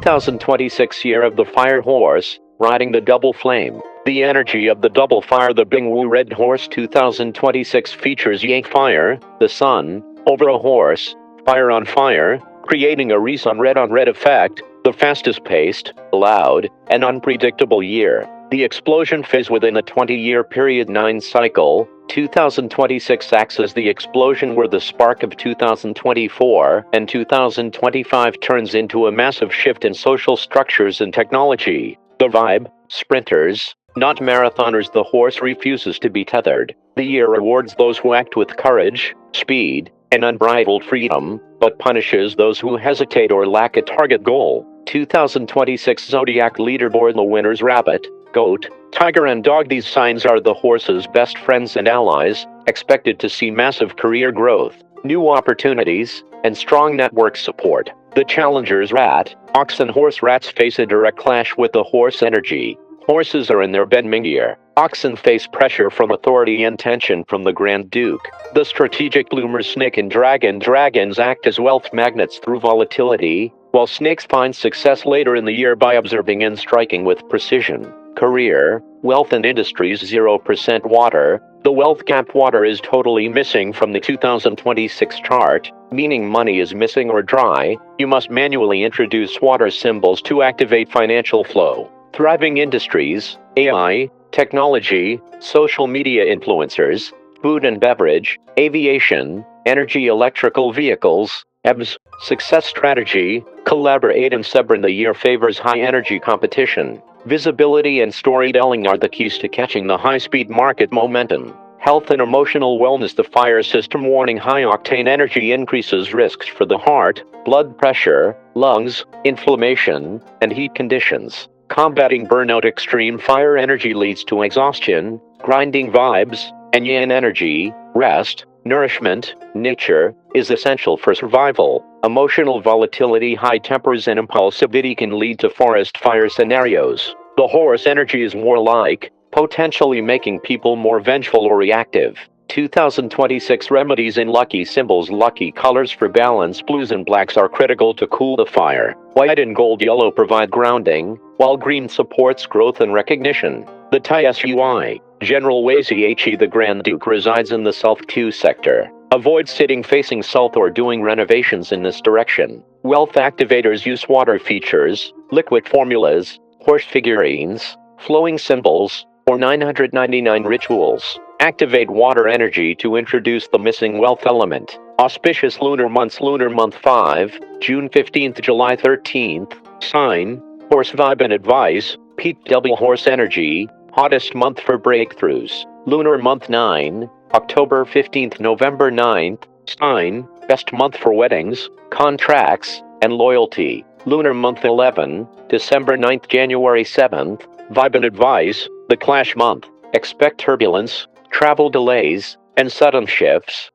2026 Year of the Fire Horse, riding the double flame. The energy of the double fire. The Bingwu Red Horse 2026 features Yang Fire, the sun, over a horse, fire on fire, creating a race on red effect, the fastest paced, loud, and unpredictable year. The explosion phase within a 20-year period 9 cycle, 2026 acts as the explosion where the spark of 2024 and 2025 turns into a massive shift in social structures and technology. The vibe, sprinters, not marathoners. The horse refuses to be tethered. The year rewards those who act with courage, speed, and unbridled freedom, but punishes those who hesitate or lack a target goal. 2026 Zodiac Leaderboard. The winners: rabbit, goat, tiger and dog. These signs are the horse's best friends and allies, expected to see massive career growth, new opportunities, and strong network support. The challengers: rat, ox and horse. Rats face a direct clash with the horse energy. Horses are in their bending year. Oxen face pressure from authority and tension from the Grand Duke. The strategic bloomers: snake and dragon. Dragons act as wealth magnets through volatility, while snakes find success later in the year by observing and striking with precision. Career, wealth and industries. 0% water. The wealth gap. Water is totally missing from the 2026 chart, meaning money is missing or dry. You must manually introduce water symbols to activate financial flow. Thriving industries: AI, technology, social media influencers, food and beverage, aviation, energy, electrical vehicles, EVs. Success strategy: collaborate and celebrate. The year favors high energy competition. Visibility and storytelling are the keys to catching the high-speed market momentum. Health and emotional wellness. The fire system warning: high-octane energy increases risks for the heart, blood pressure, lungs, inflammation, and heat conditions. Combating burnout. Extreme fire energy leads to exhaustion, grinding vibes, and yin energy. Rest, nourishment, nature, is essential for survival. Emotional volatility. High tempers and impulsivity can lead to forest fire scenarios. The horse energy is warlike, potentially making people more vengeful or reactive. 2026 remedies and lucky symbols. Lucky colors for balance: blues and blacks are critical to cool the fire. White and gold yellow provide grounding, while green supports growth and recognition. The TSUI, General Waziachi. The Grand Duke resides in the South Q sector. Avoid sitting facing south or doing renovations in this direction. Wealth activators: use water features, liquid formulas, horse figurines, flowing symbols, or 999 rituals. Activate water energy to introduce the missing wealth element. Auspicious lunar months: lunar month 5, June 15th, July 13th. Sign: horse. Vibe and advice: peak double horse energy, hottest month for breakthroughs. Lunar month 9, October 15th, November 9th. Sign: best month for weddings, contracts, and loyalty. Lunar month 11, December 9th, January 7th. Vibe and advice: the clash month. Expect turbulence, travel delays, and sudden shifts.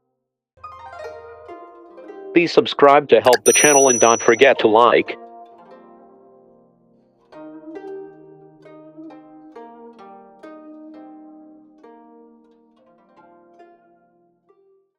Please subscribe to help the channel and don't forget to like,